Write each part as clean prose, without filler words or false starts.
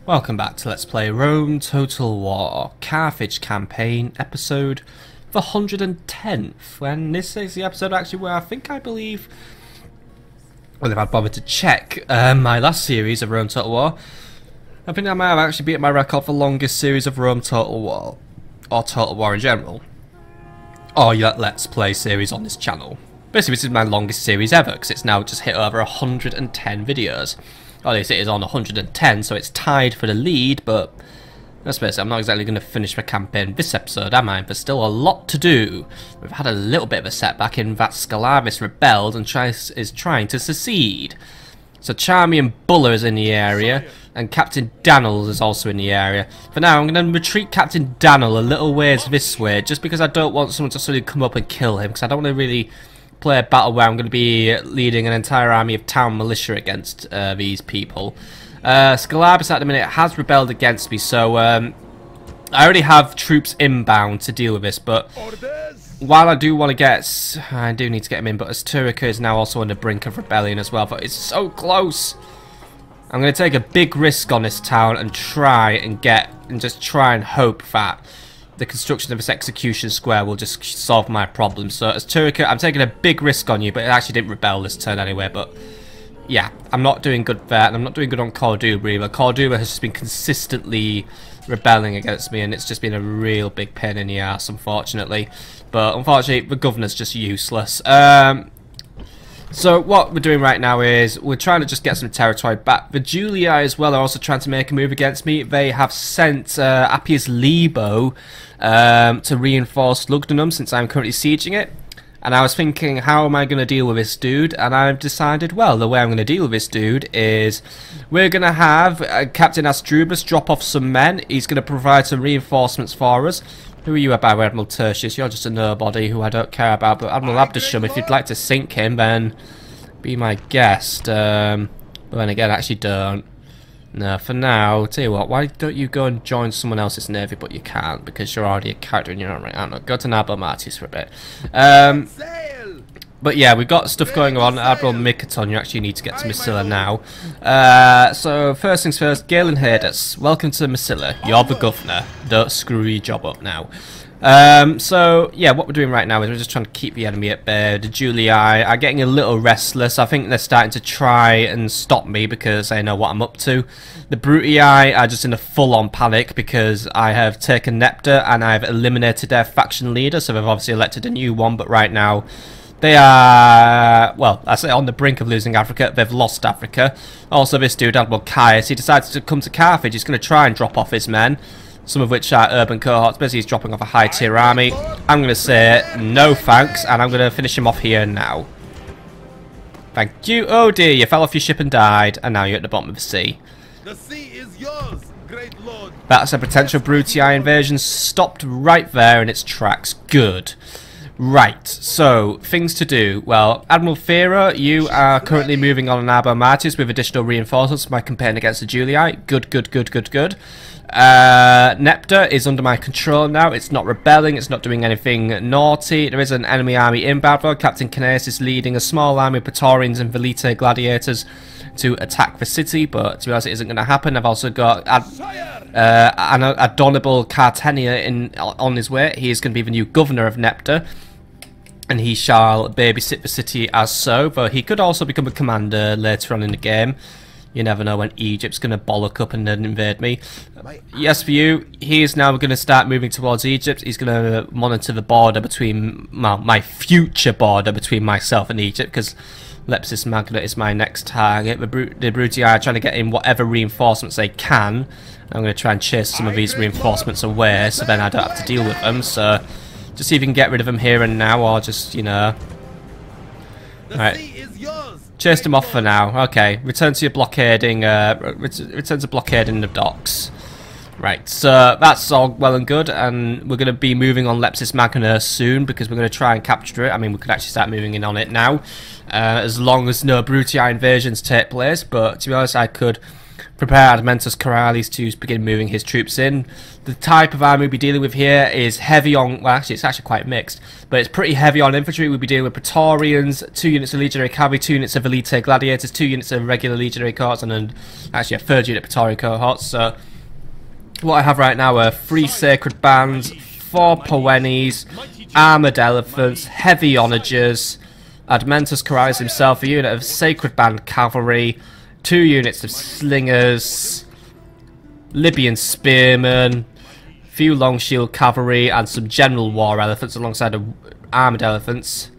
Welcome back to Let's Play Rome Total War Carthage Campaign episode the 110th, and this is the episode actually where I believe well, if I'd bothered to check my last series of Rome Total War, I think I might have actually beaten my record for longest series of Rome Total War, or Total War in general, or Let's Play series on this channel. Basically this is my longest series ever, because it's now just hit over 110 videos. Or at least it is on 110, so it's tied for the lead, but let's face it, I'm not exactly going to finish my campaign this episode, am I? There's still a lot to do. We've had a little bit of a setback in that Scalavis rebelled and is trying to secede. So Charmian Buller is in the area, and Captain Daniels is also in the area. For now, I'm going to retreat Captain Daniel a little ways this way, just because I don't want someone to suddenly come up and kill him, because I don't want to really play a battle where I'm going to be leading an entire army of town militia against these people. Scalabus at the minute has rebelled against me, so I already have troops inbound to deal with this, but while I do want to I do need to get him in, but Asturica is now also on the brink of rebellion as well, but it's so close. I'm going to take a big risk on this town and try and hope that the construction of this execution square will just solve my problem. So as Turkic, I'm taking a big risk on you, but it actually didn't rebel this turn anyway. But yeah, I'm not doing good there, and I'm not doing good on Cordoba either. Cordoba has just been consistently rebelling against me, and it's just been a real big pain in the ass, unfortunately. But unfortunately, the governor's just useless. So what we're doing right now is we're trying to just get some territory back. The Julii as well are also trying to make a move against me. They have sent Appius Libo to reinforce Lugdunum since I'm currently sieging it. And I was thinking, how am I going to deal with this dude? And I've decided, well, the way I'm going to deal with this dude is we're going to have Captain Astrubus drop off some men. He's going to provide some reinforcements for us. Who are you about, Admiral Tertius? You're just a nobody who I don't care about. But Admiral Abdesham, if you'd like to sink him, then be my guest. But then again, actually don't. No, for now, I'll tell you what, why don't you go and join someone else's navy, but you can't, because you're already a character and you're not right. I don't know, go to Nabo Martis for a bit. But yeah, we've got stuff going on. Admiral Mikaton, you actually need to get to Massila now. So first things first, Galen Hades, welcome to Massila. You're the governor. Don't screw your job up now. So yeah, what we're doing right now is we're just trying to keep the enemy at bay. The Julii are getting a little restless. I think they're starting to try and stop me because they know what I'm up to. The Brutii are just in a full-on panic because I have taken Nepta and I've eliminated their faction leader, so they've obviously elected a new one, but right now they are, well, I say on the brink of losing Africa. They've lost Africa. Also, this dude, Admiral Caius, he decides to come to Carthage. He's going to try and drop off his men, some of which are urban cohorts. Basically, he's dropping off a high-tier army. I'm going to say no thanks, and I'm going to finish him off here now. Thank you. Oh dear, you fell off your ship and died, and now you're at the bottom of the sea. The sea is yours, great lord. That's a potential Brutii invasion stopped right there in its tracks. Good. Right, so, things to do. Well, Admiral Fera, you are currently moving on Nabo Martis with additional reinforcements for my campaign against the Julii. Good, good, good, good, good. Nepta is under my control now. It's not rebelling, it's not doing anything naughty. There is an enemy army inbound though. Captain Canes is leading a small army of Praetorians and Velite gladiators to attack the city, but to be honest, it isn't going to happen. I've also got Adonable Cartenia on his way. He is going to be the new governor of Nepta, and he shall babysit the city as so, though he could also become a commander later on in the game. You never know when Egypt's going to bollock up and then invade me. Yes, for you, he is now going to start moving towards Egypt. He's going to monitor the border between, well, my future border between myself and Egypt, because Lepsis Magna is my next target. The Brutii are trying to get in whatever reinforcements they can. I'm going to try and chase some of these reinforcements away, so then I don't have to deal with them. So just see if you can get rid of them here and now, or just, you know. Alright. Chased him off for now. Okay, return to your blockading. Return to blockading the docks. Right, so that's all well and good, and we're going to be moving on Lepsis Magna soon because we're going to try and capture it. I mean, we could actually start moving in on it now, as long as no Brutii invasions take place. But to be honest, I could Prepare Admentus Corralis to begin moving his troops in. The type of army we'll be dealing with here is heavy on, well actually it's actually quite mixed, but it's pretty heavy on infantry. We'll be dealing with Praetorians, 2 units of Legionary Cavalry, 2 units of Elite Gladiators, 2 units of regular Legionary cohorts, and then actually a 3rd unit Praetorian cohorts. So what I have right now are 3 Sacred Bands, 4 Poenis, Armoured Elephants, Heavy Onagers, Admentus Corralis himself, a unit of Sacred Band Cavalry, 2 units of Slingers, Libyan Spearmen, few Long Shield Cavalry, and some General War Elephants alongside of Armoured Elephants.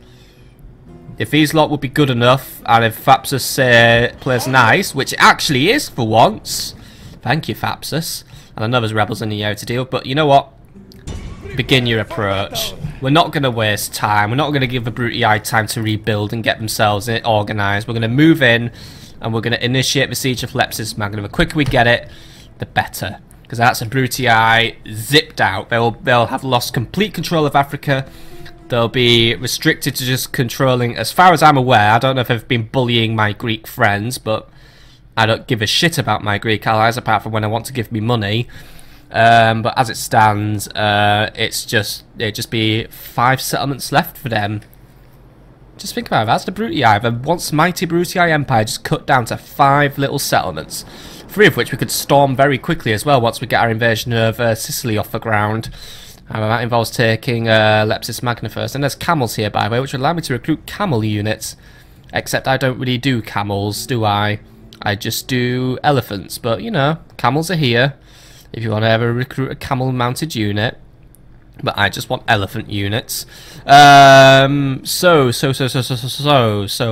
If these lot would be good enough, and if Thapsus plays nice, which it actually is for once, thank you Thapsus, and I know there's rebels in the area to deal with, but you know what? Begin your approach. We're not going to waste time. We're not going to give the Brutii time to rebuild and get themselves organised. We're going to move in and we're going to initiate the siege of Lepsis Magna. The quicker we get it, the better. Because that's a Brutii zipped out. They'll have lost complete control of Africa. They'll be restricted to just controlling, as far as I'm aware, I don't know if they've been bullying my Greek friends, but I don't give a shit about my Greek allies apart from when I want to give me money. But as it stands, it'd just be 5 settlements left for them. Just think about it, that's the Brutii, the once mighty Brutii Empire just cut down to 5 little settlements. 3 of which we could storm very quickly as well once we get our invasion of Sicily off the ground. That involves taking Lepsis Magna first. And there's camels here, by the way, which will allow me to recruit camel units. Except I don't really do camels, do I? I just do elephants. But, you know, camels are here if you want to ever recruit a camel-mounted unit. But I just want elephant units. So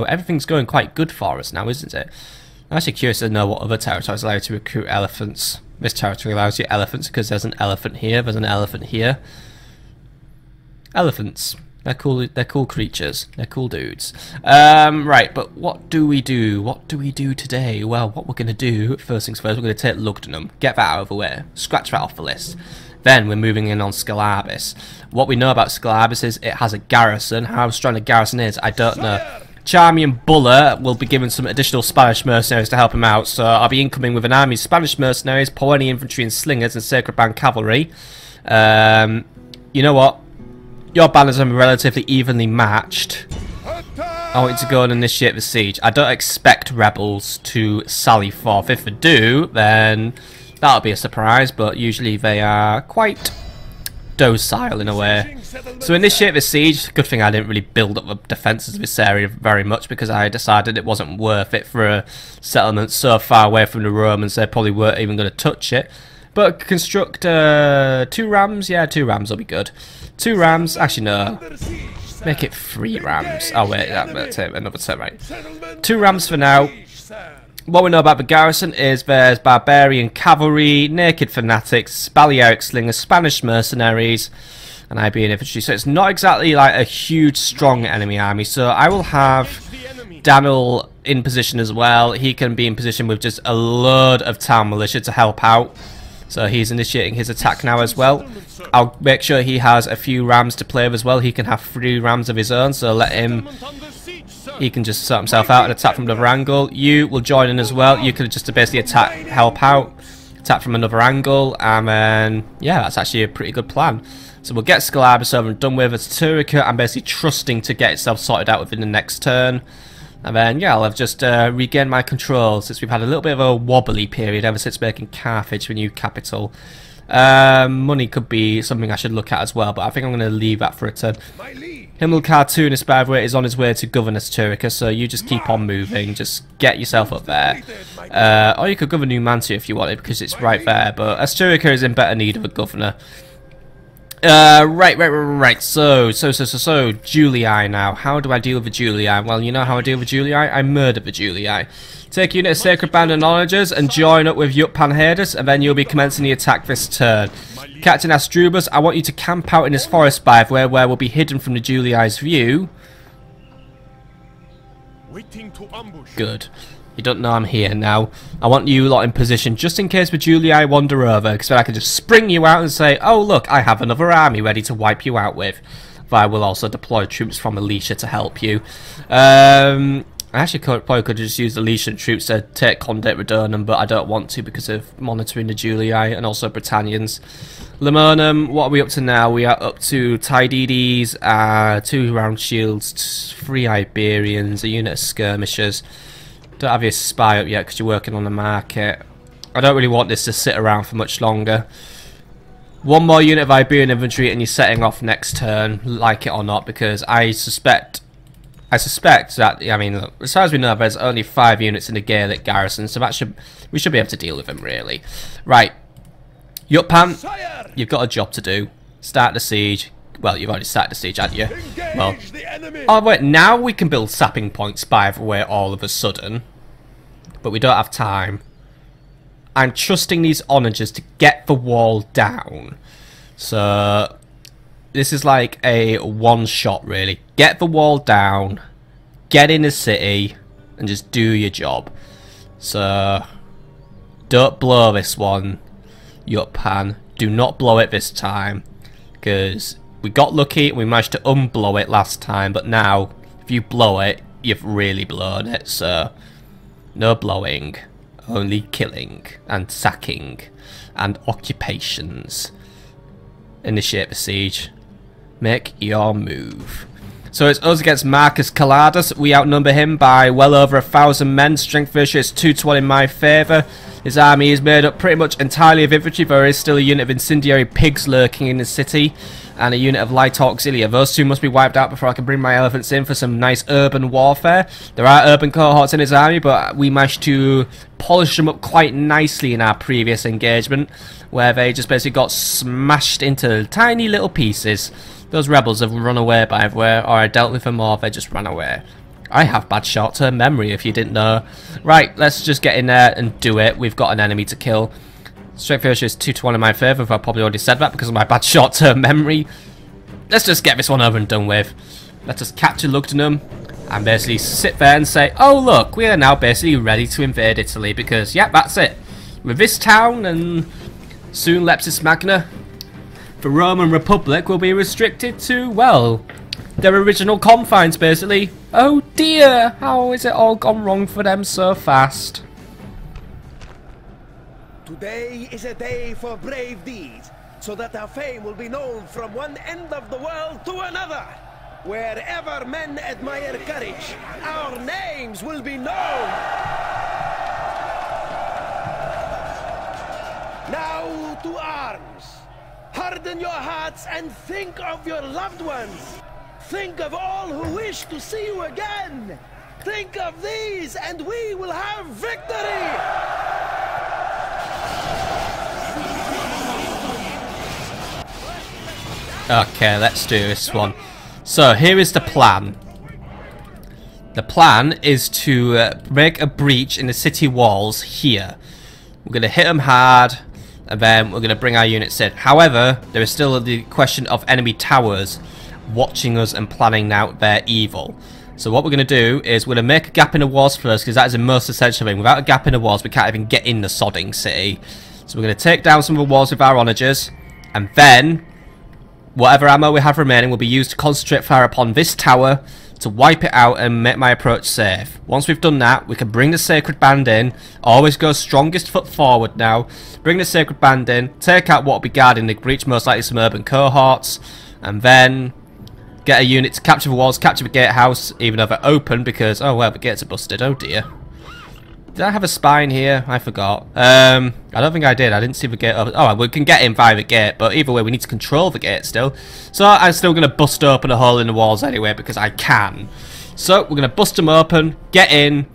everything's going quite good for us now, isn't it? I'm actually curious to know what other territories allow you to recruit elephants. This territory allows you elephants because there's an elephant here, there's an elephant here. Elephants. They're cool creatures. They're cool dudes. Right, but what do we do? What do we do today? Well, what we're going to do, first things first, we're going to take Lugdunum. Get that out of the way. Scratch that off the list. Then we're moving in on Scalabis. What we know about Scalabis is it has a garrison. How strong a garrison is, I don't know. Charmian Buller will be given some additional Spanish mercenaries to help him out, so I'll be incoming with an army of Spanish mercenaries, Poeni infantry and slingers, and Sacred Band cavalry. You know what? Your banners are relatively evenly matched. I want you to go and initiate the siege. I don't expect rebels to sally forth. If they do, then that'll be a surprise, but usually they are quite docile in a way. So initiate the siege. Good thing I didn't really build up the defences of this area very much because I decided it wasn't worth it for a settlement so far away from the Romans. They probably weren't even going to touch it. But construct 2 rams. Yeah, 2 rams will be good. 2 rams. Actually, no. Make it 3 rams. Oh wait, that's another turn, right. 2 rams for now. What we know about the garrison is there's barbarian cavalry, naked fanatics, Balearic slingers, Spanish mercenaries, and Iberian infantry. So it's not exactly like a huge, strong enemy army. So I will have Daniel in position as well. He can be in position with just a load of town militia to help out. So he's initiating his attack now as well. I'll make sure he has a few rams to play with as well. He can have 3 rams of his own, so let him... He can just sort himself out and attack from another angle. You will join in as well. You could just basically attack, help out, attack from another angle, and then, yeah, that's actually a pretty good plan. So we'll get Scalabis over and done with. As Turrica, I'm basically trusting to get itself sorted out within the next turn. And then, yeah, I'll have just regained my control since we've had a little bit of a wobbly period ever since making Carthage the new capital. Money could be something I should look at as well, but I think I'm going to leave that for a turn. Himmel Cartoonist, by the way, is on his way to govern Asturica, so you just keep on moving. Just get yourself up there. Or you could govern Numantia if you wanted, because it's right there, but Asturica is in better need of a governor. Right. So, Julii now. How do I deal with the Julii? Well, you know how I deal with Julii? I murder the Julii. Take unit of Sacred Band and Onagers and join up with Yutpan Hades, and then you'll be commencing the attack this turn. Captain Astrubus, I want you to camp out in this forest by where we'll be hidden from the Julii's view. Good. You don't know I'm here now. I want you lot in position just in case the Julii wander over, because then I can just spring you out and say, oh look, I have another army ready to wipe you out with. But I will also deploy troops from Alicia to help you. I actually probably could just use the Legion troops to take Conde Lugdunum, but I don't want to because of monitoring the Julii and also Britannians. Lemurnum, what are we up to now? We are up to Tididis, 2 round shields, 3 Iberians, a unit of skirmishers. Don't have your spy up yet because you're working on the market. I don't really want this to sit around for much longer. 1 more unit of Iberian infantry and you're setting off next turn, like it or not, because I suspect that, I mean, look, as far as we know, there's only 5 units in the Gaelic garrison, so we should be able to deal with them, really. Right. Yutpan, you've got a job to do. Start the siege. Well, you've already started the siege, haven't you? Well, oh wait, now we can build sapping points by the way all of a sudden. But we don't have time. I'm trusting these onagers to get the wall down. So this is like a one-shot, really. Get the wall down, get in the city, and just do your job. So don't blow this one, Yutpan. Do not blow it this time, because we got lucky and we managed to unblow it last time, but now if you blow it, you've really blown it. So no blowing, only killing and sacking and occupations. Initiate the siege. Make your move. So it's us against Marcus Calladus. We outnumber him by well over 1,000 men. Strength ratio is 2-1 in my favour. His army is made up pretty much entirely of infantry. There is still a unit of incendiary pigs lurking in the city, and a unit of light auxilia. Those 2 must be wiped out before I can bring my elephants in for some nice urban warfare. There are urban cohorts in his army, but we managed to polish them up quite nicely in our previous engagement, where they just basically got smashed into tiny little pieces. Those rebels have run away, by the way, or I dealt with them, or they just ran away. I have bad short-term memory, if you didn't know. Right, let's just get in there and do it. We've got an enemy to kill. Strength ratio is 2-1 in my favour, I probably already said that because of my bad short-term memory. Let's just get this one over and done with. Let us capture Lugdunum and basically sit there and say, oh look, we are now basically ready to invade Italy because, yeah, that's it. With this town and soon Leptis Magna, the Roman Republic will be restricted to, well, their original confines, basically. Oh dear, how has it all gone wrong for them so fast? Today is a day for brave deeds, so that our fame will be known from one end of the world to another. Wherever men admire courage, our names will be known. Now to arms. Harden your hearts and think of your loved ones. Think of all who wish to see you again. Think of these and we will have victory! Okay, let's do this one. So here is the plan. The plan is to make a breach in the city walls here. We're going to hit them hard, and then we're going to bring our units in. However, there is still the question of enemy towers watching us and planning out their evil. So what we're going to do is we're going to make a gap in the walls first, because that is the most essential thing. Without a gap in the walls, we can't even get in the sodding city. So we're going to take down some of the walls with our onagers, and then whatever ammo we have remaining will be used to concentrate fire upon this tower to wipe it out and make my approach safe. Once we've done that, we can bring the Sacred Band in. Always go strongest foot forward now. Bring the Sacred Band in, take out what will be guarding the breach, most likely some urban cohorts, and then get a unit to capture the walls, capture the gatehouse, even though they're open because, oh well, the gates are busted. Oh dear. Did I have a spy in here? I forgot. I don't think I did. I didn't see the gate open. Oh, we can get in via the gate, but either way, we need to control the gate still. So I'm still going to bust open a hole in the walls anyway, because I can. So we're going to bust them open, get in,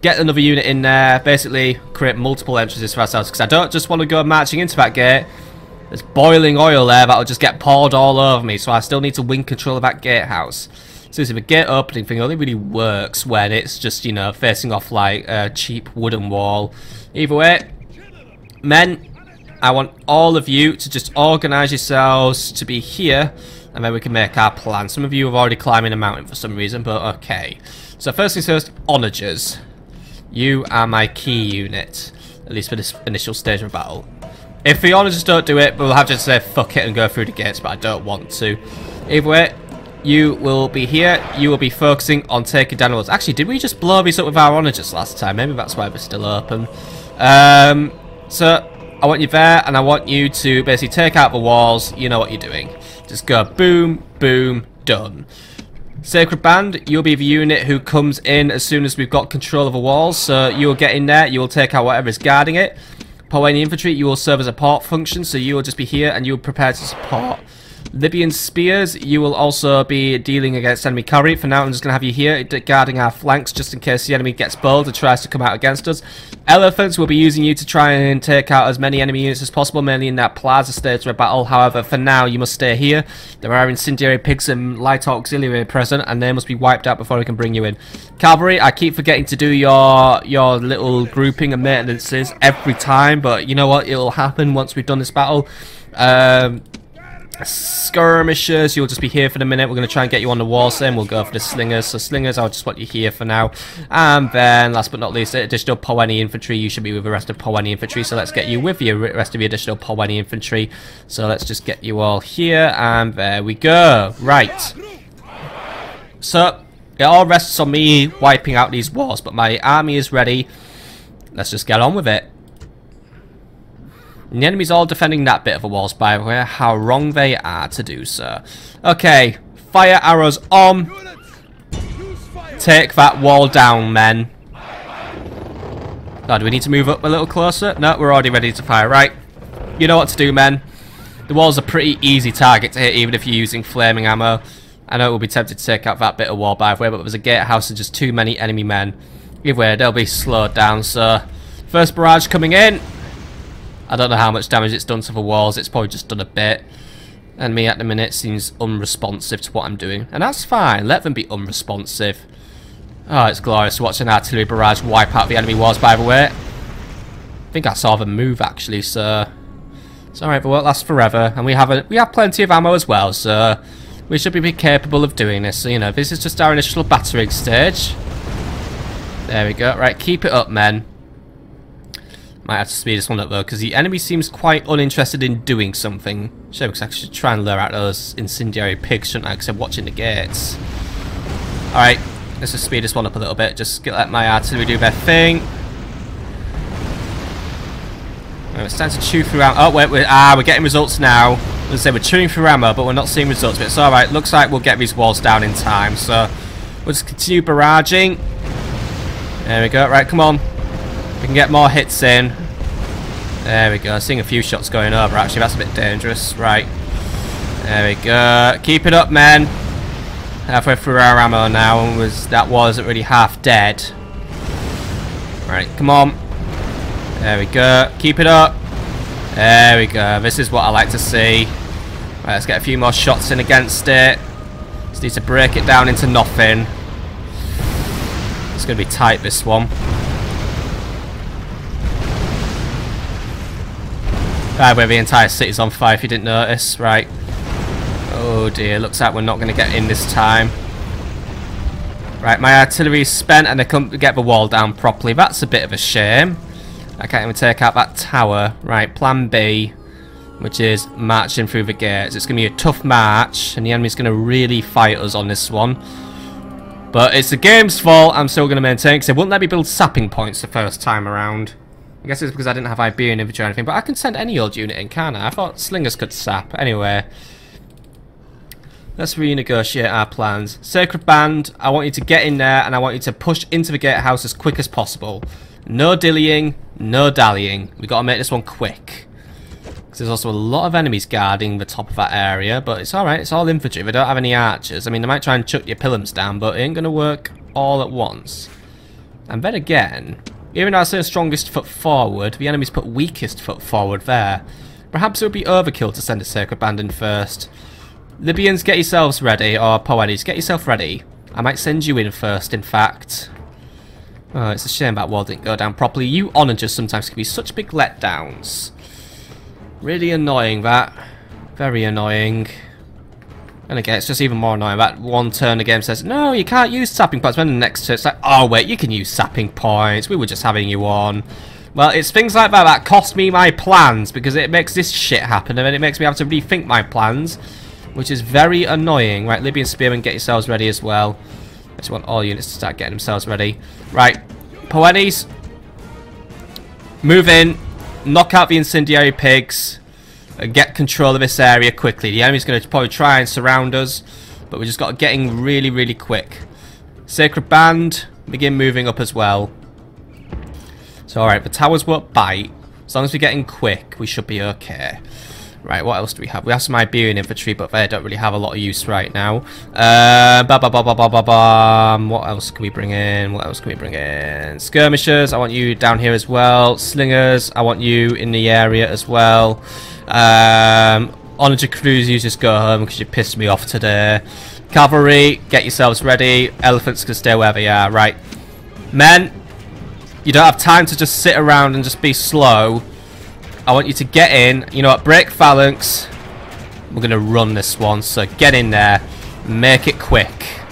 get another unit in there, basically create multiple entrances for ourselves, because I don't just want to go marching into that gate. There's boiling oil there that'll just get poured all over me, so I still need to win control of that gatehouse. So the gate opening thing only really works when it's just, you know, facing off like a cheap wooden wall. Either way, men, I want all of you to just organise yourselves to be here, and then we can make our plan. Some of you have already climbing a mountain for some reason, but okay. So first things first, onagers. You are my key unit, at least for this initial stage of battle. If the onagers don't do it, we'll have to say fuck it and go through the gates, but I don't want to. Either way, you will be here. You will be focusing on taking down walls. Actually, did we just blow these up with our onagers last time? Maybe that's why they're still open. So I want you there, and I want you to basically take out the walls. You know what you're doing. Just go boom, boom, done. Sacred Band, you'll be the unit who comes in as soon as we've got control of the walls. So you'll get in there, you will take out whatever is guarding it. Poweni Infantry, you will serve as a support function, so you will just be here and you will prepare to support. Libyan Spears, you will also be dealing against enemy cavalry. For now, I'm just going to have you here guarding our flanks just in case the enemy gets bold and tries to come out against us. Elephants will be using you to try and take out as many enemy units as possible, mainly in that plaza stage of battle. However, for now, you must stay here. There are incendiary pigs and light auxiliary present, and they must be wiped out before we can bring you in. Cavalry, I keep forgetting to do your little grouping and maintenances every time, but you know what? It'll happen once we've done this battle. Skirmishers, you'll just be here for the minute. We're going to try and get you on the wall, same we'll go for the slingers. So slingers, I'll just want you here for now. And then last but not least, additional Poweni infantry. You should be with the rest of Poweni infantry, so let's get you with the rest of the additional Poweni infantry. So let's just get you all here, and there we go. Right, so it all rests on me wiping out these walls, but my army is ready. Let's just get on with it. And the enemy's all defending that bit of the walls, by the way. How wrong they are to do so. Okay, fire arrows on. Take that wall down, men. Oh, do we need to move up a little closer? No, we're already ready to fire. Right, you know what to do, men. The wall's a pretty easy target to hit, even if you're using flaming ammo. I know we'll be tempted to take out that bit of wall, by the way, but there's a gatehouse and just too many enemy men. Either way, they'll be slowed down, so... First barrage coming in. I don't know how much damage it's done to the walls. It's probably just done a bit. And me at the minute seems unresponsive to what I'm doing. And that's fine. Let them be unresponsive. Oh, it's glorious watching an artillery barrage wipe out the enemy walls, by the way. I think I saw them move, actually, so... It's alright, but it won't last forever. And we have plenty of ammo as well, so... We should be capable of doing this. So, you know, this is just our initial battering stage. There we go. Right, keep it up, men. Might have to speed this one up though, because the enemy seems quite uninterested in doing something. Sure, because I should try and lure out those incendiary pigs, shouldn't I? Because I'm watching the gates. Alright, let's just speed this one up a little bit. Just let my artillery do their thing. Right, it's time to chew through ammo. Oh, wait, we're getting results now. Let's say we're chewing through ammo, but we're not seeing results. But it's alright. Looks like we'll get these walls down in time. So, we'll just continue barraging. There we go. Right, come on. We can get more hits in. There we go. Seeing a few shots going over. Actually, that's a bit dangerous. Right. There we go. Keep it up, men. Halfway through our ammo now, and that wasn't really half dead. Right, come on. There we go. Keep it up. There we go. This is what I like to see. Right, let's get a few more shots in against it. Just need to break it down into nothing. It's going to be tight, this one. Right, where the entire city's on fire if you didn't notice. Right. Oh dear, looks like we're not going to get in this time. Right, my artillery's spent and they can't get the wall down properly. That's a bit of a shame. I can't even take out that tower. Right, plan B, which is marching through the gates. It's going to be a tough march and the enemy's going to really fight us on this one. But it's the game's fault. I'm still going to maintain because they wouldn't let me build sapping points the first time around. I guess it's because I didn't have Iberian infantry or anything, but I can send any old unit in, can't I? I thought slingers could sap. Anyway, let's renegotiate our plans. Sacred Band, I want you to get in there and I want you to push into the gatehouse as quick as possible. No dillying, no dallying. We've got to make this one quick. Because there's also a lot of enemies guarding the top of that area, but it's alright, it's all infantry. They don't have any archers. I mean, they might try and chuck your pillars down, but it ain't going to work all at once. And then again... Even though I say strongest foot forward, the enemy's put weakest foot forward there. Perhaps it would be overkill to send a Sacred Band in first. Libyans, get yourselves ready, or Poenis, get yourself ready. I might send you in first, in fact. Oh, it's a shame that wall didn't go down properly. You onagers sometimes can be such big letdowns. Really annoying, that. Very annoying. And again, it's just even more annoying. That one turn the game says, no, you can't use sapping points. Then the next turn it's like, oh wait, you can use sapping points. We were just having you on. Well, it's things like that that cost me my plans because it makes this shit happen and then it makes me have to rethink my plans. which is very annoying. Right, Libyan Spearmen, get yourselves ready as well. I just want all units to start getting themselves ready. Right, Poenis, move in, knock out the incendiary pigs, and get control of this area quickly. The enemy's going to probably try and surround us, but we just got to get in really, really quick. Sacred Band, begin moving up as well. So alright, the towers won't bite. As long as we get in quick, we should be okay. Right, what else do we have? We have some Iberian infantry, but they don't really have a lot of use right now. What else can we bring in? What else can we bring in? Skirmishers, I want you down here as well. Slingers, I want you in the area as well. Onager Crews, you just go home because you pissed me off today. Cavalry, get yourselves ready. Elephants can stay where they are. Right. Men, you don't have time to just sit around and just be slow. I want you to get in. You know what? Break phalanx. We're going to run this one. So get in there. Make it quick.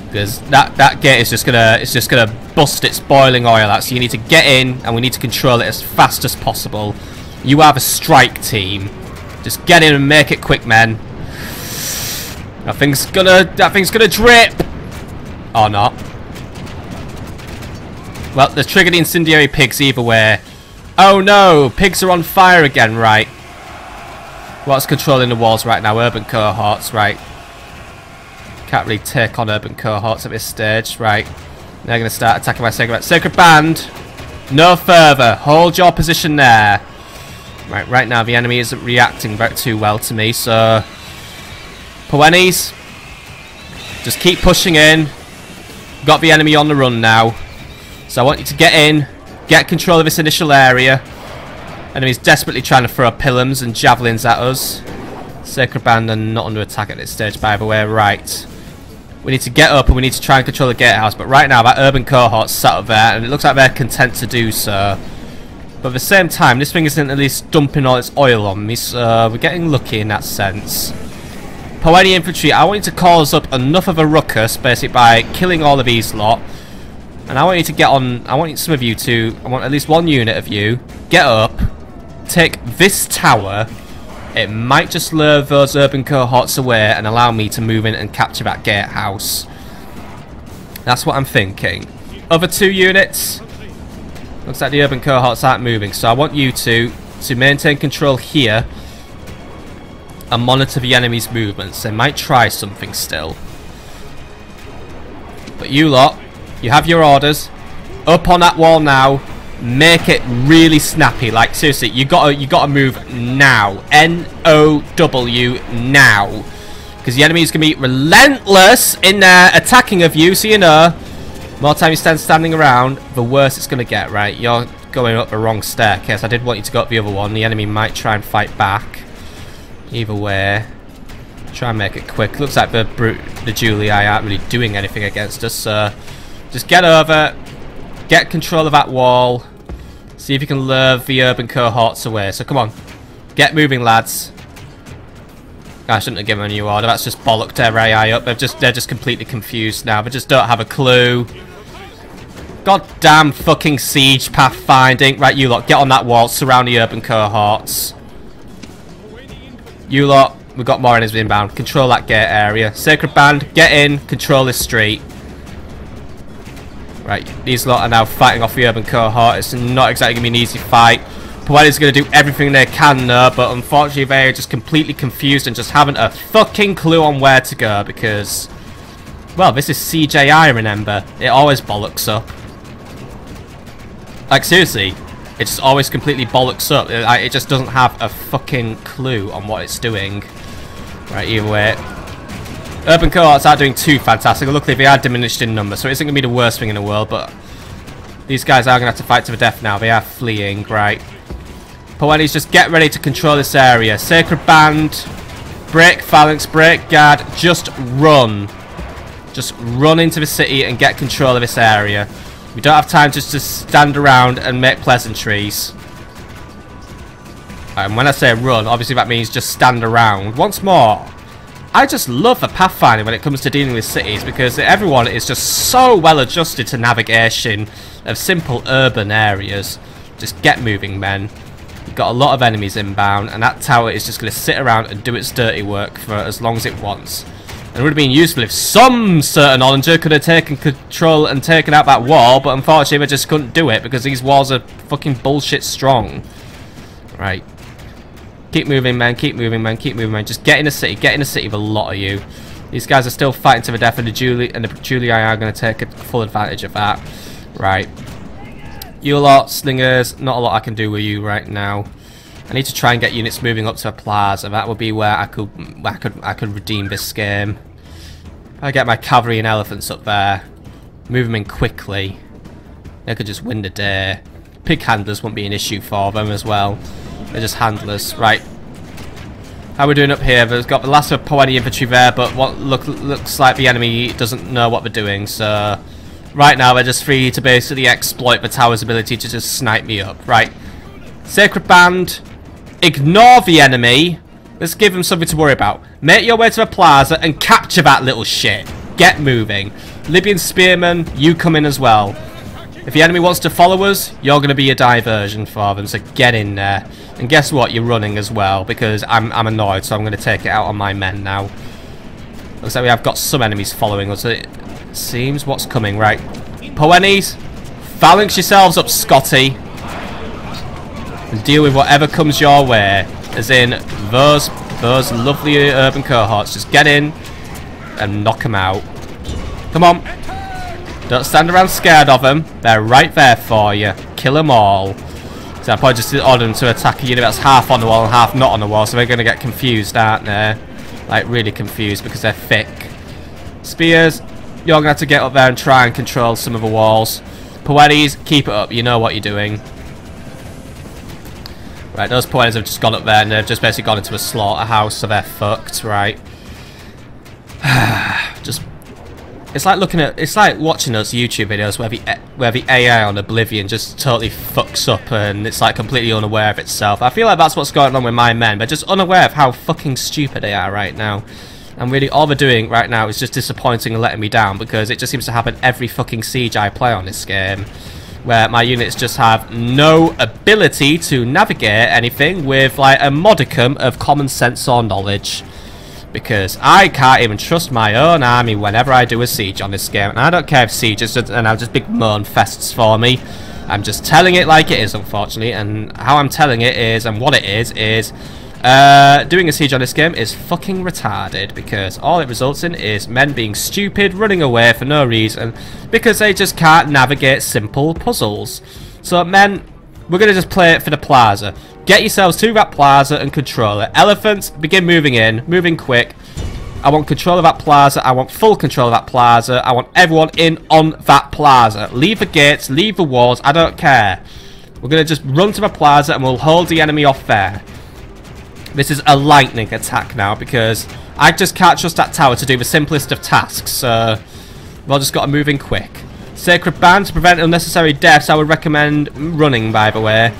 Because that gate is just gonna bust its boiling oil out. So you need to get in and we need to control it as fast as possible. You have a strike team. Just get in and make it quick, men. That thing's gonna drip. Or not. Well, they've triggered the incendiary pigs either way. Oh no, pigs are on fire again, right. What's controlling the walls right now? Urban cohorts, right. Can't really take on urban cohorts at this stage, right. They're going to start attacking my Sacred Band. No further. Hold your position there. Right now the enemy isn't reacting very too well to me, so... Poenis, just keep pushing in. Got the enemy on the run now. So I want you to get in, get control of this initial area. Enemy's desperately trying to throw pillums and javelins at us. Sacred Band are not under attack at this stage, by the way. Right. We need to get up and we need to try and control the gatehouse. But right now, that urban cohort's sat up there, and it looks like they're content to do so. But at the same time, this thing isn't at least dumping all its oil on me, so we're getting lucky in that sense. Poeni infantry, I want you to cause up enough of a ruckus, basically by killing all of these lot. And I want you to get on, I want some of you to, I want at least one unit of you, get up, take this tower. It might just lure those urban cohorts away and allow me to move in and capture that gatehouse. That's what I'm thinking. Other two units. Looks like the urban cohorts aren't moving, so I want you to maintain control here and monitor the enemy's movements. They might try something still. But you lot, you have your orders. Up on that wall now. Make it really snappy. Like seriously, you gotta move now. N-O-W now. Because the enemy is gonna be relentless in their attacking of you. So you know, more time you standing around, the worse it's gonna get. Right? You're going up the wrong staircase. I did want you to go up the other one. The enemy might try and fight back. Either way, try and make it quick. Looks like the Julii aren't really doing anything against us. So just get over. Get control of that wall. See if you can lure the urban cohorts away. So come on. Get moving, lads. I shouldn't have given a new order. That's just bollocked their AI up. They're just completely confused now. They just don't have a clue. Goddamn fucking siege pathfinding. Right, you lot, get on that wall. Surround the urban cohorts. You lot, we've got more enemies inbound. Control that gate area. Sacred Band, get in. Control this street. Right, these lot are now fighting off the urban cohort. It's not exactly going to be an easy fight. Poeti's going to do everything they can though, but unfortunately they are just completely confused and just haven't a fucking clue on where to go because, well, this is CJI, remember. It always bollocks up. Like, seriously, it just always completely bollocks up. It just doesn't have a fucking clue on what it's doing. Right, either way. Urban cohorts aren't doing too fantastic. Luckily, they are diminished in number, so it isn't going to be the worst thing in the world, but these guys are going to have to fight to the death now. They are fleeing, right. Poenis, just get ready to control this area. Sacred Band, break phalanx, break guard, just run. Just run into the city and get control of this area. We don't have time just to stand around and make pleasantries. And when I say run, obviously that means just stand around. Once more, I just love the pathfinding when it comes to dealing with cities because everyone is just so well adjusted to navigation of simple urban areas. Just get moving, men. You've got a lot of enemies inbound, and that tower is just going to sit around and do its dirty work for as long as it wants. And it would have been useful if some certain Onager could have taken control and taken out that wall, but unfortunately they just couldn't do it because these walls are fucking bullshit strong. Right. Keep moving, man. Keep moving, man. Keep moving, man. Just get in the city. Get in the city with a lot of you. These guys are still fighting to the death, and the Julii are going to take full advantage of that. Right. You lot, slingers, not a lot I can do with you right now. I need to try and get units moving up to a plaza. That would be where I could redeem this game. If I get my cavalry and elephants up there, move them in quickly, they could just win the day. Pig handlers won't be an issue for them as well. They're just handlers. Right. How are we doing up here? There's got the last of Poeni infantry there, but what looks like the enemy doesn't know what they're doing, so right now they're just free to basically exploit the tower's ability to just snipe me up. Right. Sacred Band, ignore the enemy. Let's give them something to worry about. Make your way to the plaza and capture that little shit. Get moving. Libyan Spearmen, you come in as well. If the enemy wants to follow us, you're going to be a diversion for them, so get in there. And guess what? You're running as well, because I'm annoyed, so I'm going to take it out on my men now. Looks like we have got some enemies following us. It seems what's coming, right. Poenis, phalanx yourselves up, Scotty. And deal with whatever comes your way. As in, those lovely urban cohorts. Just get in and knock them out. Come on. Don't stand around scared of them. They're right there for you. Kill them all. So I probably just ordered them to attack a unit that's half on the wall and half not on the wall. So they're going to get confused, aren't they? Like, really confused because they're thick. Spears, you're going to have to get up there and try and control some of the walls. Poetis, keep it up. You know what you're doing. Right, those Poetis have just gone up there and they've just basically gone into a slaughterhouse, so they're fucked, right? Just... It's like watching those YouTube videos where the AI on Oblivion just totally fucks up and it's like completely unaware of itself. I feel like that's what's going on with my men. They're just unaware of how fucking stupid they are right now. And really all they're doing right now is just disappointing and letting me down because it just seems to happen every fucking siege I play on this game. Where my units just have no ability to navigate anything with like a modicum of common sense or knowledge. Because I can't even trust my own army whenever I do a siege on this game. And I don't care if sieges are just big moan fests for me. I'm just telling it like it is, unfortunately. And how I'm telling it is, and what it is doing a siege on this game is fucking retarded. Because all it results in is men being stupid, running away for no reason. Because they just can't navigate simple puzzles. So men, we're going to just play it for the plaza. Get yourselves to that plaza and control it. Elephants, begin moving in. Moving quick. I want control of that plaza. I want full control of that plaza. I want everyone in on that plaza. Leave the gates, leave the walls. I don't care. We're going to just run to the plaza and we'll hold the enemy off there. This is a lightning attack now because I just can't trust that tower to do the simplest of tasks. So we've just got to move in quick. Sacred Band, to prevent unnecessary deaths, I would recommend running, by the way.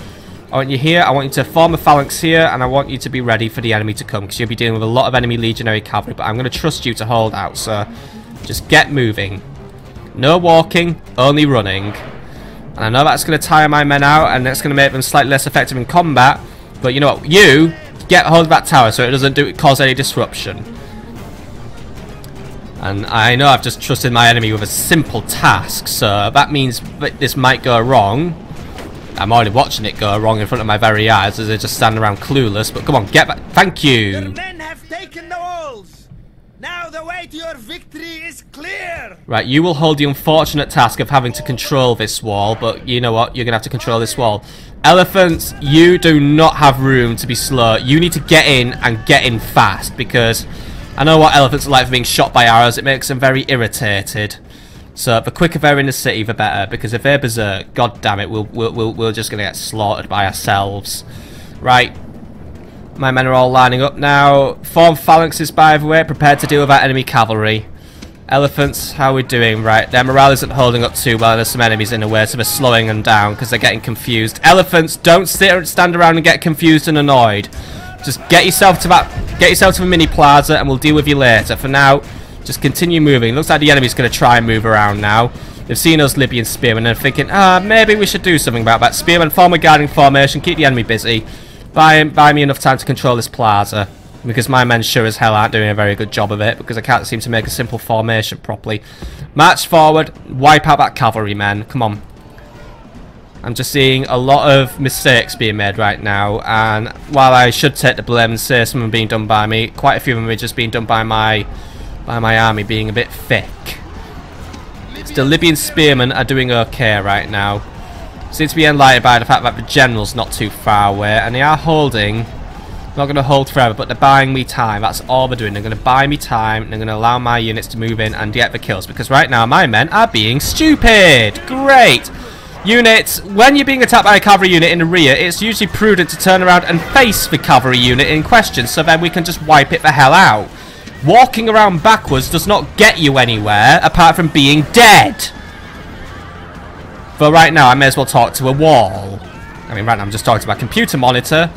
I want you here, I want you to form a phalanx here, and I want you to be ready for the enemy to come, because you'll be dealing with a lot of enemy legionary cavalry, but I'm going to trust you to hold out, so just get moving. No walking, only running. And I know that's going to tire my men out, and that's going to make them slightly less effective in combat, but you know what, you get hold of that tower so it doesn't cause any disruption. And I know I've just trusted my enemy with a simple task, so that means that this might go wrong. I'm already watching it go wrong in front of my very eyes as they just stand around clueless. But come on, get back. Thank you. Your men have taken the walls. Now the way to your victory is clear. Right, you will hold the unfortunate task of having to control this wall. But you know what? You're going to have to control this wall. Elephants, you do not have room to be slow. You need to get in and get in fast. Because I know what elephants are like for being shot by arrows. It makes them very irritated. So the quicker they're in the city, the better. Because if they're berserk, god damn it, we're just gonna get slaughtered by ourselves. Right, my men are all lining up now. Form phalanxes, by the way, prepared to deal with our enemy cavalry. Elephants, how are we doing? Right, their morale isn't holding up too well. There's some enemies in the way, so they're slowing them down because they're getting confused. Elephants, don't stand around and get confused and annoyed. Just get yourself to the mini plaza, and we'll deal with you later. For now, just continue moving. Looks like the enemy's going to try and move around now. They've seen us Libyan spearmen and are thinking, maybe we should do something about that. Spearmen, form a guarding formation, keep the enemy busy. Buy me enough time to control this plaza. Because my men sure as hell aren't doing a very good job of it, because I can't seem to make a simple formation properly. March forward, wipe out that cavalry, men. Come on. I'm just seeing a lot of mistakes being made right now, and while I should take the blame and say some of them being done by me, quite a few of them are just being done by my army being a bit thick. Still, Libyan spearmen are doing okay right now. Seem to be enlightened by the fact that the general's not too far away, and they are holding. Not going to hold forever, but they're buying me time. That's all they're doing. They're going to buy me time, and they're going to allow my units to move in and get the kills, because right now my men are being stupid. Great. Units, when you're being attacked by a cavalry unit in the rear, it's usually prudent to turn around and face the cavalry unit in question, so then we can just wipe it the hell out. Walking around backwards does not get you anywhere, apart from being dead. But right now, I may as well talk to a wall. I mean, right now I'm just talking to my computer monitor.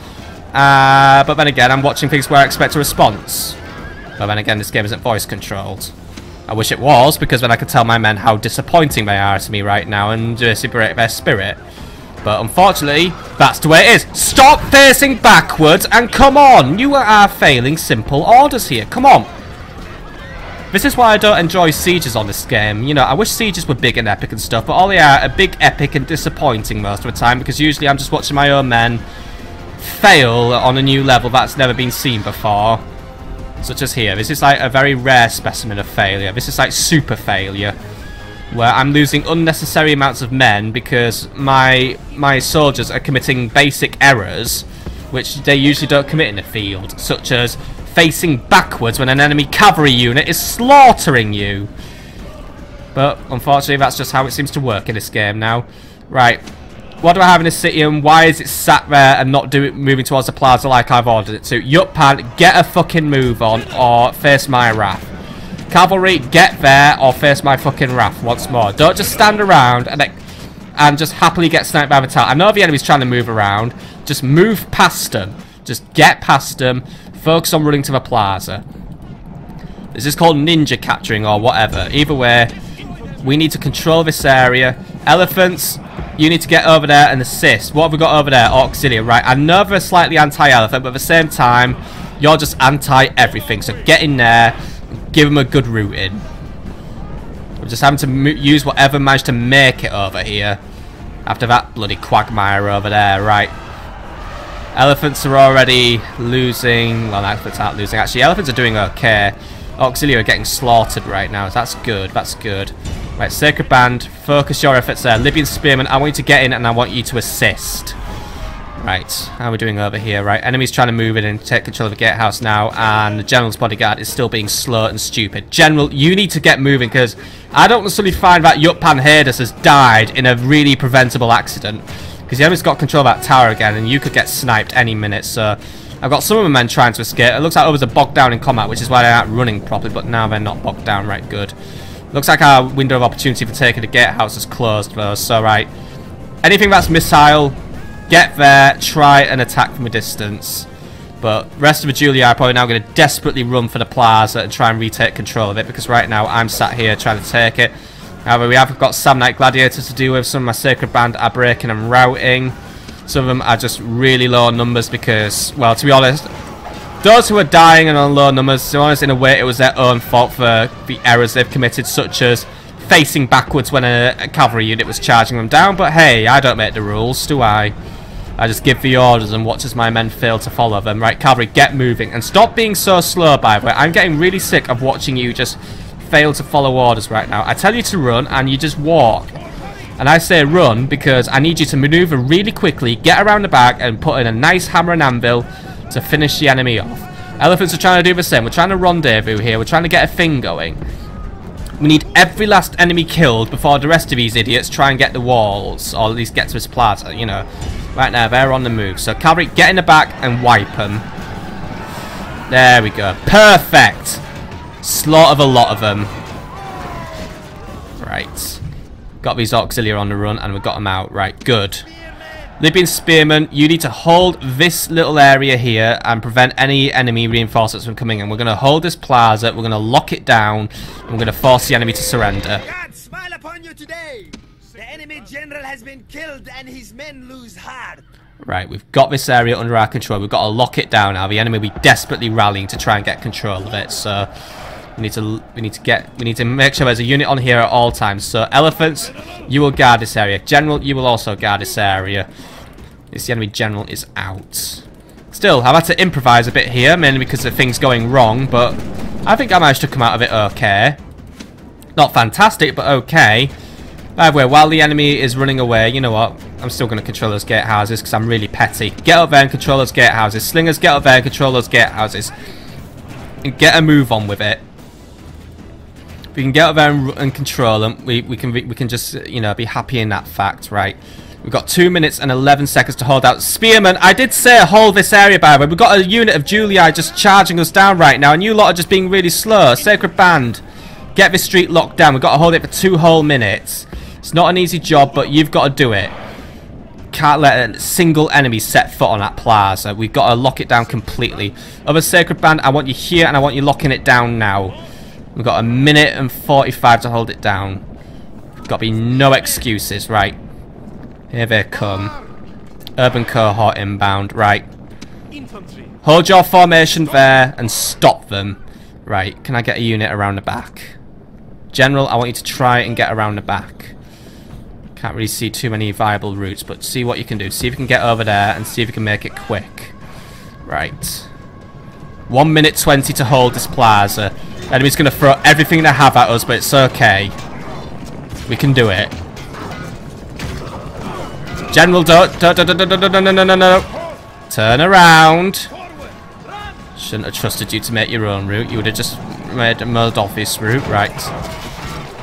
But then again, I'm watching things where I expect a response. But then again, this game isn't voice controlled. I wish it was, because then I could tell my men how disappointing they are to me right now and just break their spirit. But unfortunately, that's the way it is. Stop facing backwards and come on! You are failing simple orders here. Come on! This is why I don't enjoy sieges on this game. You know, I wish sieges were big and epic and stuff, but all they are big, epic and disappointing most of the time, because usually I'm just watching my own men fail on a new level that's never been seen before. Such as here. This is like a very rare specimen of failure. This is like super failure, where I'm losing unnecessary amounts of men because my soldiers are committing basic errors which they usually don't commit in the field, such as facing backwards when an enemy cavalry unit is slaughtering you. But unfortunately that's just how it seems to work in this game now. Right. What do I have in this city, and why is it sat there and not moving towards the plaza like I've ordered it to? Yutpan, get a fucking move on or face my wrath. Cavalry, get there or face my fucking wrath once more. Don't just stand around and just happily get sniped by the tower. I know the enemy's trying to move around. Just move past them. Just get past them. Focus on running to the plaza. This is called ninja capturing or whatever. Either way, we need to control this area. Elephants, you need to get over there and assist. What have we got over there? Auxilia, right. I know they're slightly anti-elephant, but at the same time, you're just anti-everything. So get in there and give them a good rooting. We're just having to use whatever managed to make it over here. After that bloody quagmire over there, right. Elephants are already losing. Well, elephants aren't losing. Actually, elephants are doing okay. Auxilia are getting slaughtered right now. That's good. That's good. Right, Sacred Band, focus your efforts there. Libyan Spearmen, I want you to get in and I want you to assist. Right, how are we doing over here? Right, enemy's trying to move in and take control of the gatehouse now, and the General's bodyguard is still being slow and stupid. General, you need to get moving, because I don't necessarily find that Yutpan Hades has died in a really preventable accident. Because the enemy's got control of that tower again, and you could get sniped any minute, so I've got some of my men trying to escape. It looks like others are bogged down in combat, which is why they aren't running properly, but now they're not bogged down. Right, good. Looks like our window of opportunity for taking the gatehouse is closed, though, so right. Anything that's missile, get there, try and attack from a distance. But the rest of the Julia are probably now going to desperately run for the plaza and try and retake control of it, because right now I'm sat here trying to take it. However, we have got Samnite Gladiators to deal with. Some of my Sacred Band are breaking and routing. Some of them are just really low numbers because, well, to be honest, those who are dying and on low numbers, to be honest, in a way, it was their own fault for the errors they've committed, such as facing backwards when a cavalry unit was charging them down. But hey, I don't make the rules, do I? I just give the orders and watch as my men fail to follow them. Right, cavalry, get moving. And stop being so slow, by the way. I'm getting really sick of watching you just fail to follow orders right now. I tell you to run, and you just walk. And I say run because I need you to maneuver really quickly, get around the back, and put in a nice hammer and anvil to finish the enemy off. Elephants are trying to do the same. We're trying to rendezvous here. We're trying to get a thing going. We need every last enemy killed before the rest of these idiots try and get the walls, or at least get to this plaza, you know. Right now, they're on the move. So, cavalry, get in the back and wipe them. There we go. Perfect! Slaughter a lot of them. Right. Got these Auxilia on the run, and we've got them out. Right, good. Libyan Spearmen, you need to hold this little area here and prevent any enemy reinforcements from coming in. We're going to hold this plaza, we're going to lock it down, and we're going to force the enemy to surrender. God smile upon you today. The enemy general has been killed and his men lose heart. Right, we've got this area under our control. We've got to lock it down now. The enemy will be desperately rallying to try and get control of it. So we need to make sure there's a unit on here at all times. So elephants, you will guard this area. General, you will also guard this area. The enemy general is out. Still, I've had to improvise a bit here, mainly because of things going wrong, but I think I managed to come out of it okay. Not fantastic, but okay. By the way, while the enemy is running away, you know what? I'm still going to control those gatehouses because I'm really petty. Get up there and control those gatehouses. Slingers, get up there and control those gatehouses. And get a move on with it. If we can get up there and control them, we can just, you know, be happy in that fact, right? We've got 2 minutes and 11 seconds to hold out. Spearman, I did say hold this area, by the way. We've got a unit of Julii just charging us down right now, and you lot are just being really slow. Sacred Band, get this street locked down. We've got to hold it for 2 whole minutes. It's not an easy job, but you've got to do it. Can't let a single enemy set foot on that plaza. We've got to lock it down completely. Other Sacred Band, I want you here, and I want you locking it down now. We've got 1 minute and 45 to hold it down. Got to be no excuses, right? Here they come. Urban cohort inbound, right. Hold your formation there and stop them. Right, can I get a unit around the back? General, I want you to try and get around the back. Can't really see too many viable routes, but see what you can do. See if you can get over there and see if you can make it quick. Right. 1 minute 20 to hold this plaza. Enemy's going to throw everything they have at us, but it's okay. We can do it. General, no. Turn around. Shouldn't have trusted you to make your own route. You would have just made a more obvious route. Right.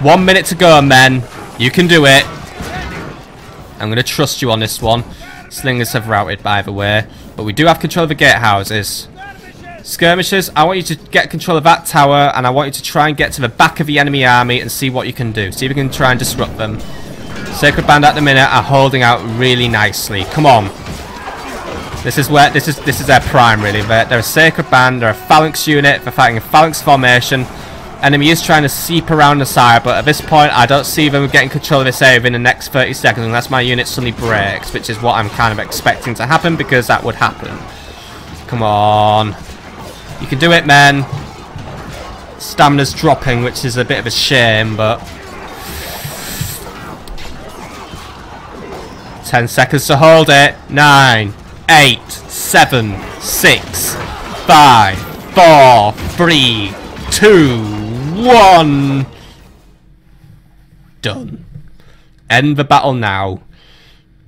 1 minute to go, men. You can do it. I'm going to trust you on this one. Slingers have routed, by the way. But we do have control of the gatehouses. Skirmishers, I want you to get control of that tower. And I want you to try and get to the back of the enemy army and see what you can do. See if you can try and disrupt them. Sacred Band at the minute are holding out really nicely. Come on. This is where this is their prime, really. They're a Sacred Band, they're a phalanx unit, they're fighting a phalanx formation. Enemy is trying to seep around the side, but at this point I don't see them getting control of this area within the next 30 seconds unless my unit suddenly breaks, which is what I'm kind of expecting to happen, because that would happen. Come on. You can do it, men. Stamina's dropping, which is a bit of a shame, but 10 seconds to hold it. 9, 8, 7, 6, 5, 4, 3, 2, 1. Done. End the battle now.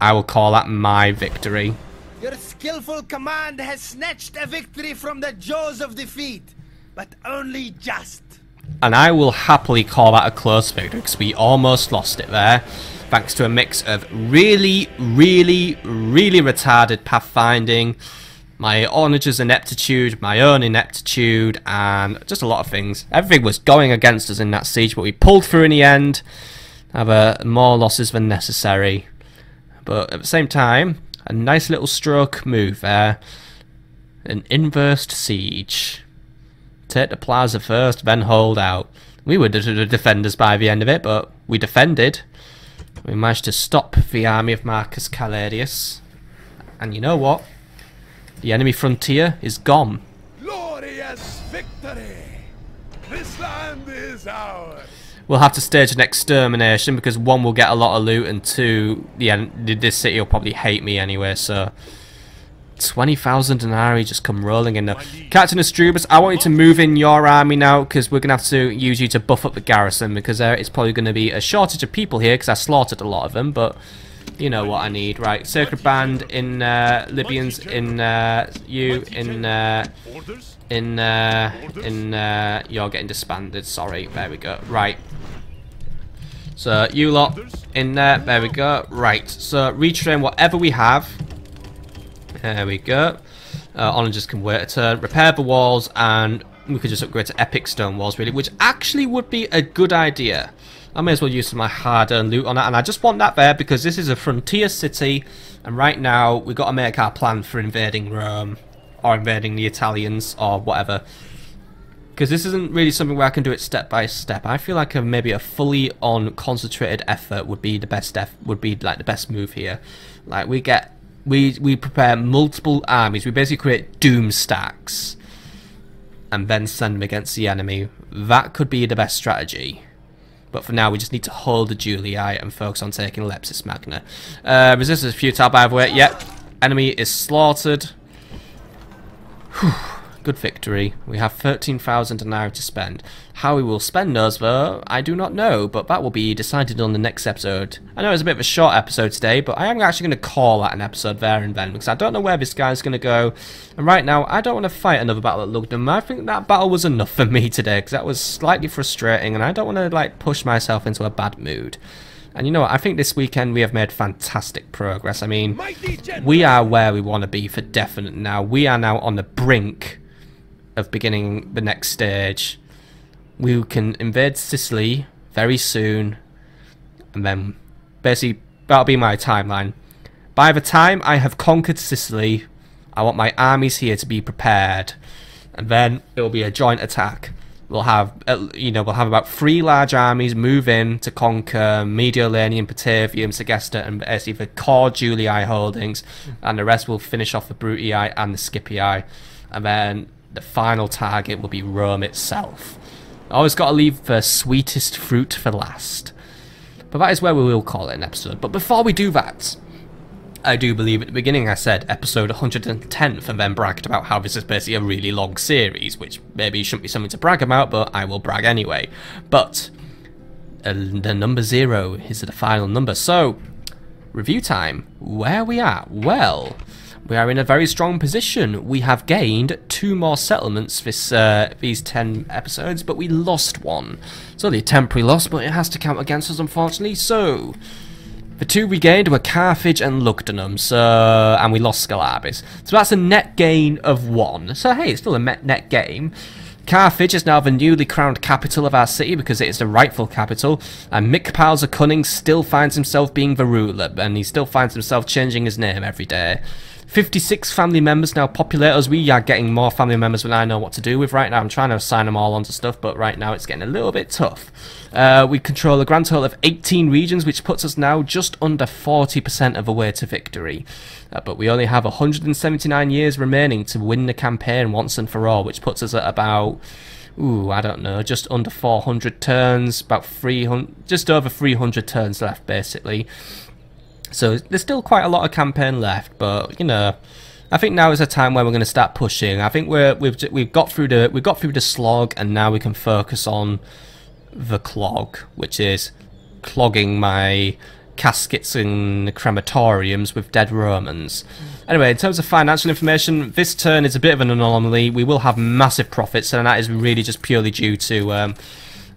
I will call that my victory. Your skillful command has snatched a victory from the jaws of defeat, but only just. And I will happily call that a close victory, because we almost lost it there. Thanks to a mix of really retarded pathfinding, my onager's ineptitude, my own ineptitude, and just a lot of things. Everything was going against us in that siege, but we pulled through in the end. Have more losses than necessary. But at the same time, a nice little stroke move there. An inversed siege. Take the plaza first, then hold out. We were the defenders by the end of it, but we defended. We managed to stop the army of Marcus Caladius. And you know what? The enemy frontier is gone. Glorious victory! This land is ours! We'll have to stage an extermination, because 1, we'll get a lot of loot, and 2, this city will probably hate me anyway, so 20,000 denarii just come rolling in there. Captain Astrubus, I want you to move in your army now, because we're going to have to use you to buff up the garrison, because there is probably going to be a shortage of people here, because I slaughtered a lot of them, but you know what I need. Right, Sacred Band in Libyans, in you're getting disbanded, sorry, there we go. Right. So, you lot in there we go. Right, so retrain whatever we have. There we go. Onagers can wait a turn. Repair the walls, and we could just upgrade to epic stone walls, really, which actually would be a good idea. I may as well use some of my hard-earned loot on that, and I just want that there because this is a frontier city, and right now we've got to make our plan for invading Rome, or invading the Italians, or whatever. because this isn't really something where I can do it step by step. I feel like maybe a fully on concentrated effort would be the best like the best move here. Like we prepare multiple armies. We basically create doom stacks and then send them against the enemy. That could be the best strategy. But for now, we just need to hold the Julii and focus on taking Lepsis Magna. Resistance is futile, by the way. Yep. Enemy is slaughtered. Whew. Good victory. We have 13,000 now to spend. How we will spend those, though, I do not know, but that will be decided on the next episode. I know it's a bit of a short episode today, but I am actually going to call that an episode there and then, because I don't know where this guy's going to go. And right now, I don't want to fight another battle at Lugdunum. I think that battle was enough for me today, because that was slightly frustrating, and I don't want to like push myself into a bad mood. And you know what, I think this weekend we have made fantastic progress. I mean, we are where we want to be for definite now. We are now on the brink of beginning the next stage. We can invade Sicily very soon, and then basically that'll be my timeline. By the time I have conquered Sicily, I want my armies here to be prepared, and then it will be a joint attack. We'll have, we'll have about 3 large armies move in to conquer Mediolanium, Patavium, Segesta, and basically the core Julii holdings, and the rest will finish off the Brutii and the Scipii, and then the final target will be Rome itself. Always got to leave the sweetest fruit for last. But that is where we will call it an episode. But before we do that, I do believe at the beginning I said episode 110th and then bragged about how this is basically a really long series, which maybe shouldn't be something to brag about, but I will brag anyway. But the number 0 is the final number. So, review time. Where are we at? Well, we are in a very strong position. We have gained 2 more settlements these 10 episodes, but we lost 1. It's only a temporary loss, but it has to count against us, unfortunately. So, the 2 we gained were Carthage and Lugdunum, and we lost Scalabis. So that's a net gain of 1. So hey, it's still a net gain. Carthage is now the newly crowned capital of our city because it is the rightful capital, and Mikpal the Cunning still finds himself being the ruler, and he still finds himself changing his name every day. 56 family members now populate us. We are getting more family members than I know what to do with right now. I'm trying to assign them all onto stuff, but right now it's getting a little bit tough. We control a grand total of 18 regions, which puts us now just under 40% of the way to victory. But we only have 179 years remaining to win the campaign once and for all, which puts us at about, I don't know, just under 400 turns, about 300, just over 300 turns left, basically. So there's still quite a lot of campaign left, but you know, I think now is a time where we're going to start pushing. I think we've got through the slog, and now we can focus on the clog, which is clogging my caskets and crematoriums with dead Romans. Anyway, in terms of financial information, this turn is a bit of an anomaly. We will have massive profits, and that is really just purely due to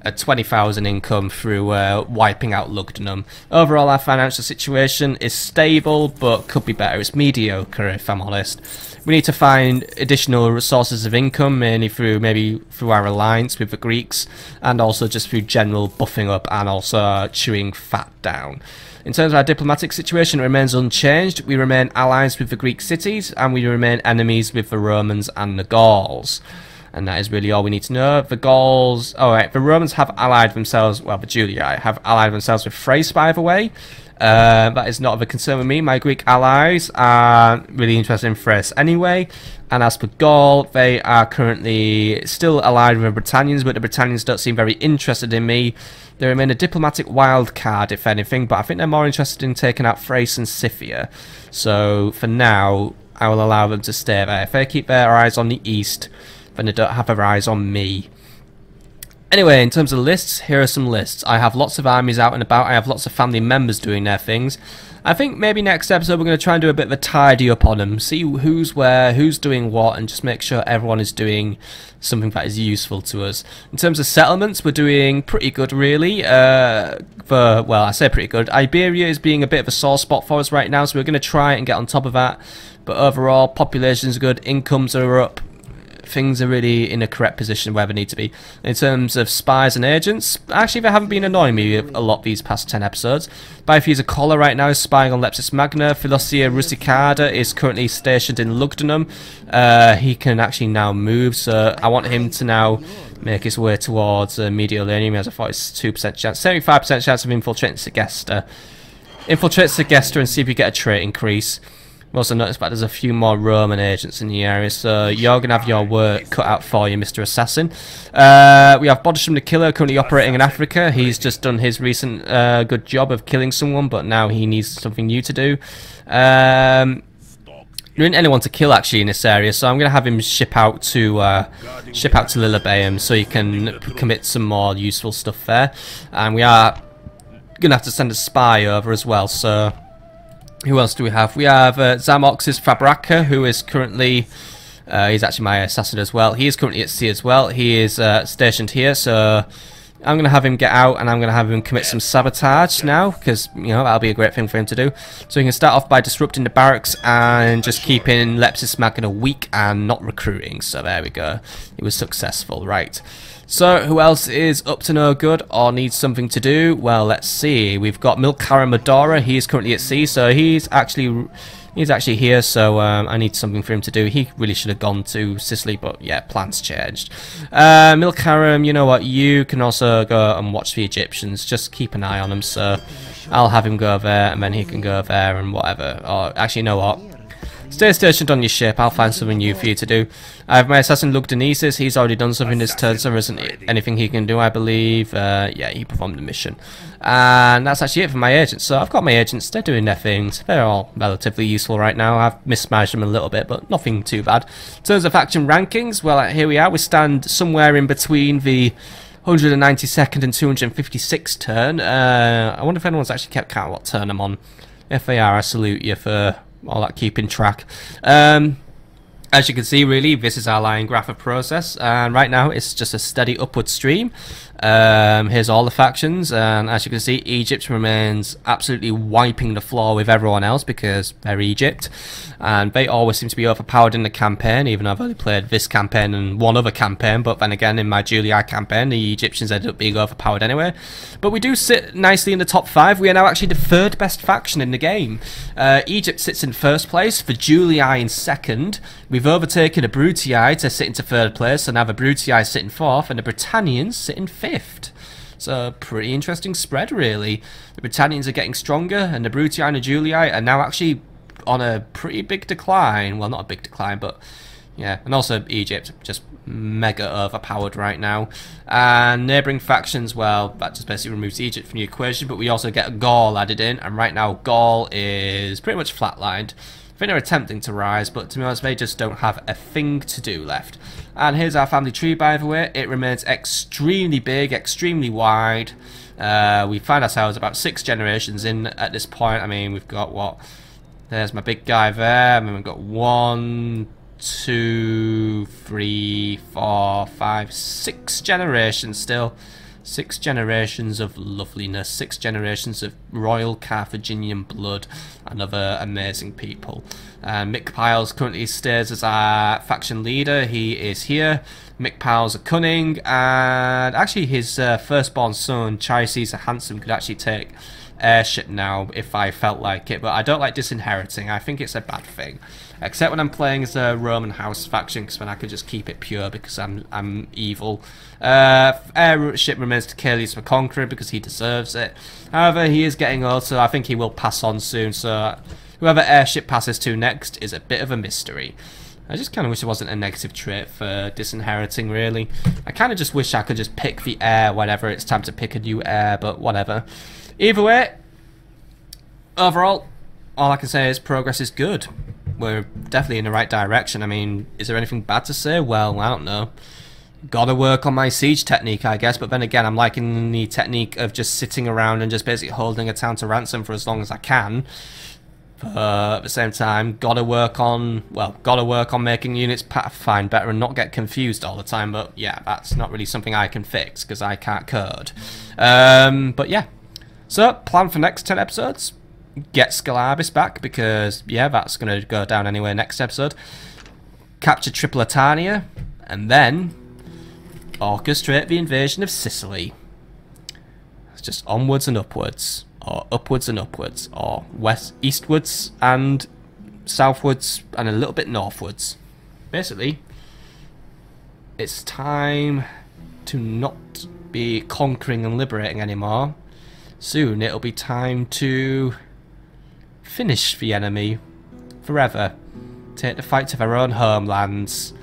a 20,000 income through wiping out Lugdunum. Overall, our financial situation is stable, but could be better. It's mediocre, if I'm honest. We need to find additional sources of income, mainly maybe through our alliance with the Greeks, and also just through general buffing up and also chewing fat down. In terms of our diplomatic situation, it remains unchanged. We remain allies with the Greek cities, and we remain enemies with the Romans and the Gauls. And that is really all we need to know. The Gauls... Alright, the Romans have allied themselves... Well, the Julii have allied themselves with Thrace, by the way. That is not of a concern with me. My Greek allies are really interested in Thrace anyway. And as for Gaul, they are currently still allied with the Britannians, but the Britannians don't seem very interested in me. They remain a diplomatic wild card, if anything, but I think they're more interested in taking out Thrace and Scythia. So, for now, I will allow them to stay there. If they keep their eyes on the east, then they don't have their eyes on me. Anyway, in terms of lists, here are some lists. I have lots of armies out and about. I have lots of family members doing their things. I think maybe next episode we're going to try and do a bit of a tidy up on them. See who's where, who's doing what, and just make sure everyone is doing something that is useful to us. In terms of settlements, we're doing pretty good, really. Well, I say pretty good. Iberia is being a bit of a sore spot for us right now, so we're going to try and get on top of that. But overall, population's good, incomes are up. things are really in a correct position where they need to be. In terms of spies and agents, actually they haven't been annoying me a lot these past 10 episodes. Byfuse Collar right now is spying on Lepsis Magna. Philosia Rusicada is currently stationed in Lugdunum. He can actually now move, so I want him to now make his way towards Mediolanium. He has a 42% chance, 75% chance of infiltrating Segesta. Infiltrate Segesta and see if you get a trait increase. I've also noticed that there's a few more Roman agents in the area, so you're going to have your work cut out for you, Mr. Assassin. We have Bodisham the Killer currently operating in Africa. He's just done his recent good job of killing someone, but now he needs something new to do. There isn't anyone to kill actually in this area, so I'm going to have him ship out to Lilybaeum so he can commit some more useful stuff there. And we are going to have to send a spy over as well, so... Who else do we have? We have Zamox's Fabraka, who is currently... he's actually my assassin as well. He is currently at sea as well. He is stationed here, so I'm going to have him get out and I'm going to have him commit some sabotage now, because, you know, that'll be a great thing for him to do. So he can start off by disrupting the barracks and just keeping Lepsis Magna weak and not recruiting. So there we go. He was successful, right. So, who else is up to no good or needs something to do? Well, let's see. We've got Milkara Medora. He is currently at sea, so he's actually here, so I need something for him to do. He really should have gone to Sicily, but yeah, plans changed. Milkaram, you know what? You can also go and watch the Egyptians. Just keep an eye on them, so I'll have him go there, and then he can go there and whatever. Or, actually, you know what? Stay stationed on your ship, I'll find something new for you to do. I have my assassin Lugdunum. He's already done something this turn, so there isn't anything he can do, I believe. Yeah, he performed the mission. And that's actually it for my agents. So I've got my agents, they're doing their things. They're all relatively useful right now. I've mismanaged them a little bit, but nothing too bad. In terms of faction rankings, well, here we are. We stand somewhere in between the 192nd and 256th turn. I wonder if anyone's actually kept count of what turn I'm on. If they are, I salute you for... all that keeping track. As you can see, really, this is our line graph of process, and right now it's just a steady upward stream. Here's all the factions, and as you can see, Egypt remains absolutely wiping the floor with everyone else because they're Egypt, and they always seem to be overpowered in the campaign, even though I've only played this campaign and one other campaign, but then again, in my July campaign, the Egyptians ended up being overpowered anyway. But we do sit nicely in the top 5. We are now actually the 3rd best faction in the game. Egypt sits in 1st place, the July in 2nd. We've overtaken the Brutii to sit into 3rd place, so now the Brutii sit in 4th, and the Britannians sit in 5th. So, pretty interesting spread, really. The Britannians are getting stronger, and the Brutii and the Julii are now actually on a pretty big decline. Well, not a big decline, but yeah. And also Egypt, just mega overpowered right now. And neighbouring factions, well, that just basically removes Egypt from the equation, but we also get Gaul added in, and right now Gaul is pretty much flatlined. I think they're attempting to rise, but to be honest, they just don't have a thing to do left. And here's our family tree, by the way. It remains extremely big, extremely wide. We find ourselves about 6 generations in at this point. I mean, we've got what? There's my big guy there, and then we've got 1, 2, 3, 4, 5, 6 generations still. 6 generations of loveliness, 6 generations of royal Carthaginian blood and other amazing people. Mick Piles currently stays as our faction leader. He is here. Mick Piles are cunning, and actually his firstborn son, Chryses Handsome, could actually take airship now if I felt like it, but I don't like disinheriting. I think it's a bad thing, except when I'm playing as a Roman house faction, because then I could just keep it pure because I'm evil. Airship remains to Caelius the Conqueror because he deserves it. However, he is getting old, so I think he will pass on soon, so whoever airship passes to next is a bit of a mystery. I just kind of wish there wasn't a negative trait for disinheriting, really. I kind of just wish I could just pick the heir whenever it's time to pick a new heir, but whatever. Either way, overall, all I can say is progress is good. We're definitely in the right direction. I mean, is there anything bad to say? Well, I don't know. Gotta work on my siege technique, I guess, but then again, I'm liking the technique of just sitting around and just basically holding a town to ransom for as long as I can. But at the same time, gotta work on making units find better and not get confused all the time, but yeah, that's not really something I can fix, because I can't code. But yeah. So, plan for next 10 episodes. Get Scalabis back, because, yeah, that's going to go down anyway next episode. Capture Tripolitania. And then orchestrate the invasion of Sicily. It's just onwards and upwards, or upwards and upwards, or eastwards and southwards and a little bit northwards. Basically, it's time to not be conquering and liberating anymore. Soon it'll be time to finish the enemy forever. Take the fight to their own homelands.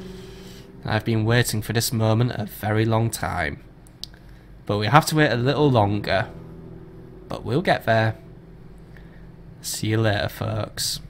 I've been waiting for this moment a very long time. But we have to wait a little longer. But we'll get there. See you later, folks.